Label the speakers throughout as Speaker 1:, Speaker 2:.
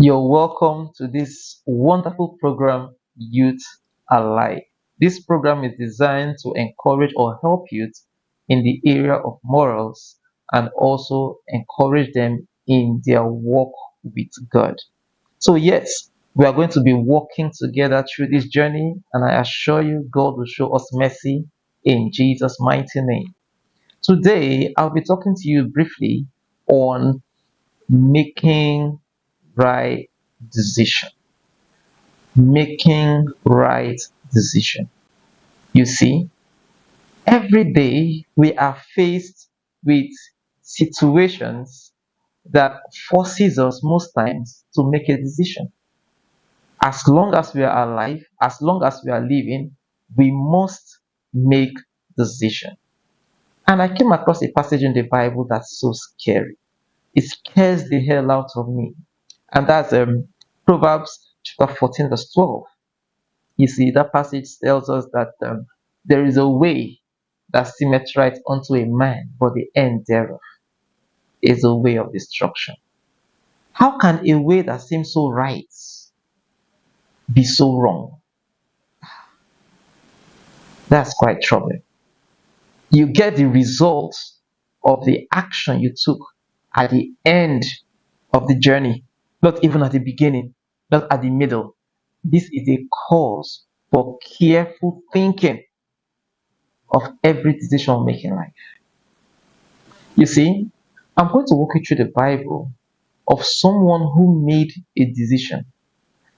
Speaker 1: You're welcome to this wonderful program, Youth Alive. This program is designed to encourage or help youth in the area of morals and also encourage them in their walk with God. So, yes, we are going to be walking together through this journey, and I assure you, God will show us mercy in Jesus' mighty name. Today, I'll be talking to you briefly on making right decision. Making right decision. You see, every day we are faced with situations that forces us most times to make a decision. As long as we are alive, as long as we are living, we must make decision. And I came across a passage in the Bible that's so scary. It scares the hell out of me. And that's Proverbs chapter 14, verse 12. You see, that passage tells us that there is a way that seemeth right unto a man, but the end thereof is a way of destruction. How can a way that seems so right be so wrong? That's quite troubling. You get the results of the action you took at the end of the journey, not even at the beginning, not at the middle. This is a cause for careful thinking of every decision we make in life. You see, I'm going to walk you through the Bible of someone who made a decision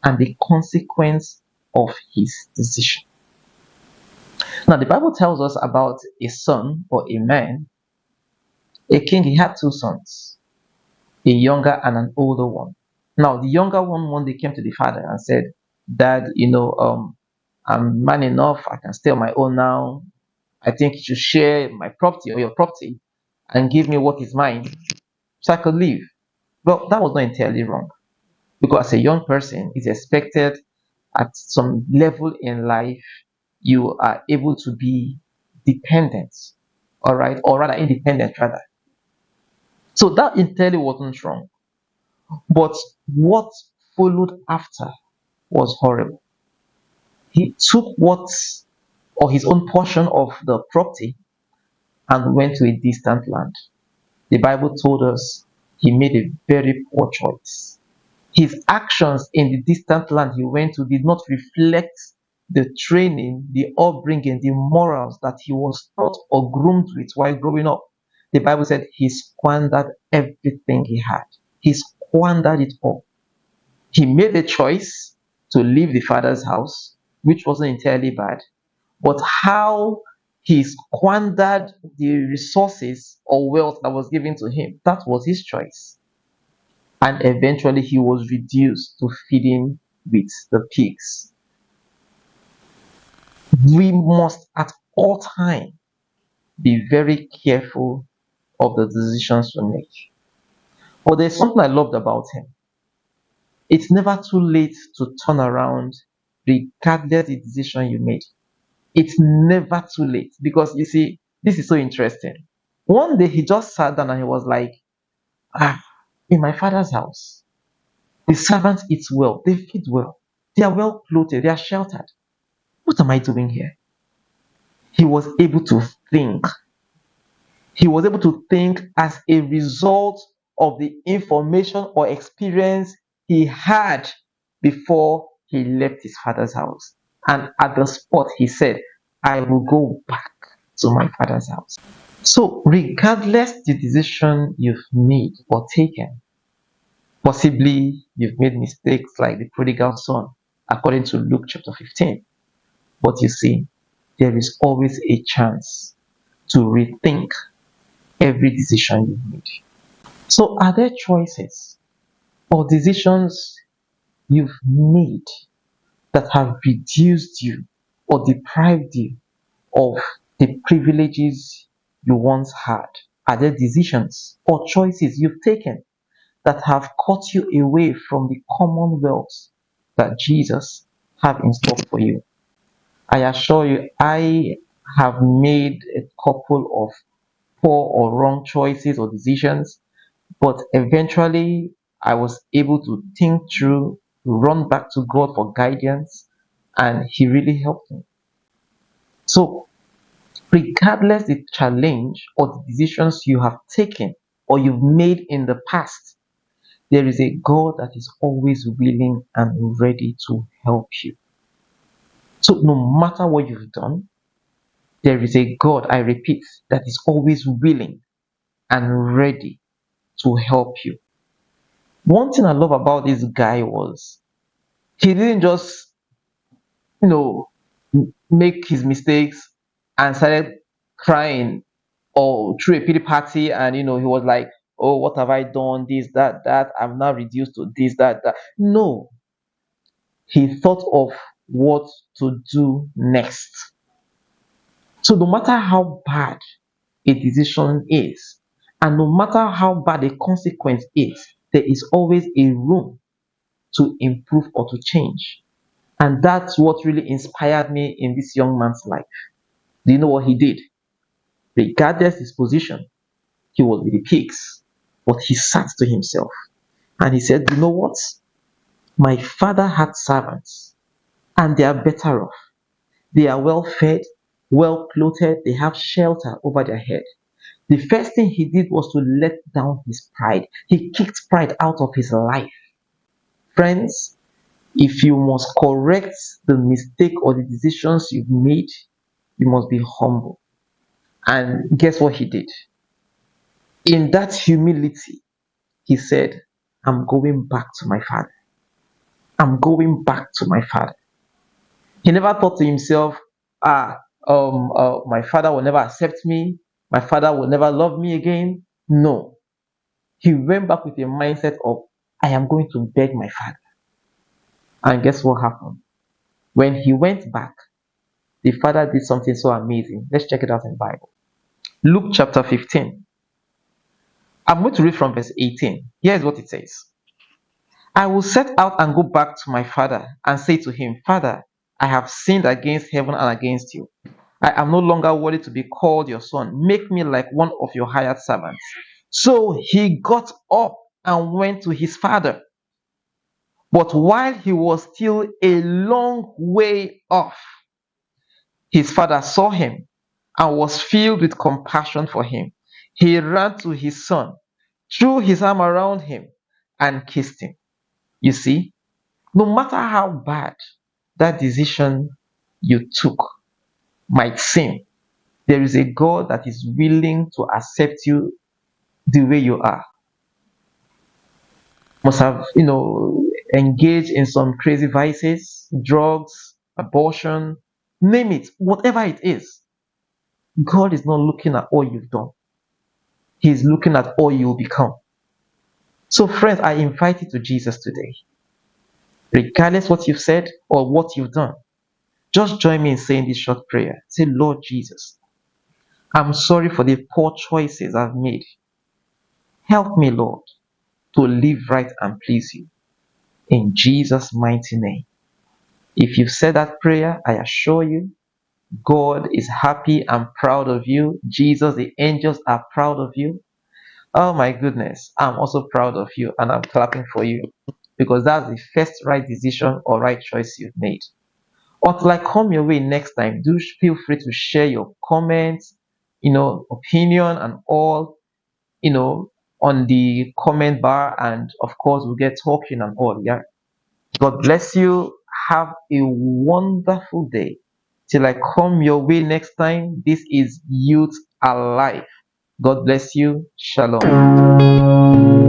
Speaker 1: and the consequence of his decision. Now, the Bible tells us about a son or a man, a king. He had two sons, a younger and an older one. Now, the younger one day came to the father and said, Dad, I'm man enough. I can stay on my own now. I think you should share my property or your property and give me what is mine so I could live. Well, that was not entirely wrong because as a young person, it's expected at some level in life you are able to be dependent, all right, or rather independent, rather. So that entirely wasn't wrong. But what followed after was horrible. He took what or his own portion of the property and went to a distant land. The Bible told us he made a very poor choice. His actions in the distant land he went to did not reflect the training, the upbringing, the morals that he was taught or groomed with while growing up. The Bible said he squandered everything he had. He squandered it all. He made a choice to leave the father's house, which wasn't entirely bad, but how he squandered the resources or wealth that was given to him, that was his choice. And eventually he was reduced to feeding with the pigs. We must at all time be very careful of the decisions we make. But there's something I loved about him. It's never too late to turn around regardless the decision you made. It's never too late because you see, this is so interesting. One day he just sat down and he was like, in my father's house, the servants eat well, they feed well, they are well clothed, they are sheltered. What am I doing here? He was able to think. He was able to think as a result of the information or experience he had before he left his father's house. And at the spot, he said, I will go back to my father's house. So, regardless the decision you've made or taken, possibly you've made mistakes like the prodigal son, according to Luke chapter 15. But you see, there is always a chance to rethink every decision you've made. So, are there choices or decisions you've made that have reduced you or deprived you of the privileges you once had? Are there decisions or choices you've taken that have cut you away from the commonwealth that Jesus have in store for you? I assure you, I have made a couple of poor or wrong choices or decisions, but eventually I was able to think through, run back to God for guidance, and He really helped me. So, regardless the challenge or the decisions you have taken or you've made in the past, there is a God that is always willing and ready to help you. So, no matter what you've done, there is a God, I repeat, that is always willing and ready to help you. One thing I love about this guy was he didn't just, you know, make his mistakes and started crying or threw a pity party, and he was like, oh, what have I done? This, that, I'm now reduced to this, that. No, he thought of what to do next. So no matter how bad a decision is, and no matter how bad a consequence is, there is always a room to improve or to change. And that's what really inspired me in this young man's life. Do you know what he did? Regardless his position, he was with the pigs, but he sat to himself and he said, you know what? My father had servants and they are better off. They are well fed, well clothed, they have shelter over their head. The first thing he did was to let down his pride. He kicked pride out of his life. Friends, if you must correct the mistake or the decisions you've made, you must be humble. And guess what he did? In that humility, he said, I'm going back to my father. I'm going back to my father. He never thought to himself, my father will never accept me. My father will never love me again. No. He went back with a mindset of, I am going to beg my father. And guess what happened? When he went back, the father did something so amazing. Let's check it out in the Bible. Luke chapter 15. I'm going to read from verse 18. Here's what it says. I will set out and go back to my father and say to him, Father, I have sinned against heaven and against you. I am no longer worthy to be called your son. Make me like one of your hired servants. So he got up and went to his father. But while he was still a long way off, his father saw him and was filled with compassion for him. He ran to his son, threw his arm around him, and kissed him. You see, no matter how bad that decision you took might seem, there is a God that is willing to accept you the way you are. Must have, engaged in some crazy vices, drugs, abortion, name it, whatever it is. God is not looking at all you've done. He's looking at all you'll become. So friends, I invite you to Jesus today. Regardless what you've said or what you've done, just join me in saying this short prayer. Say, Lord Jesus, I'm sorry for the poor choices I've made. Help me, Lord, to live right and please you. In Jesus' mighty name. If you've said that prayer, I assure you, God is happy and proud of you. Jesus, the angels are proud of you. Oh my goodness, I'm also proud of you and I'm clapping for you because that's the first right decision or right choice you've made. Until I come your way next time, do feel free to share your comments, opinion and all, on the comment bar, and of course we'll get talking and all. Yeah. God bless you. Have a wonderful day. Till I come your way next time, this is Youth Alive. God bless you. Shalom.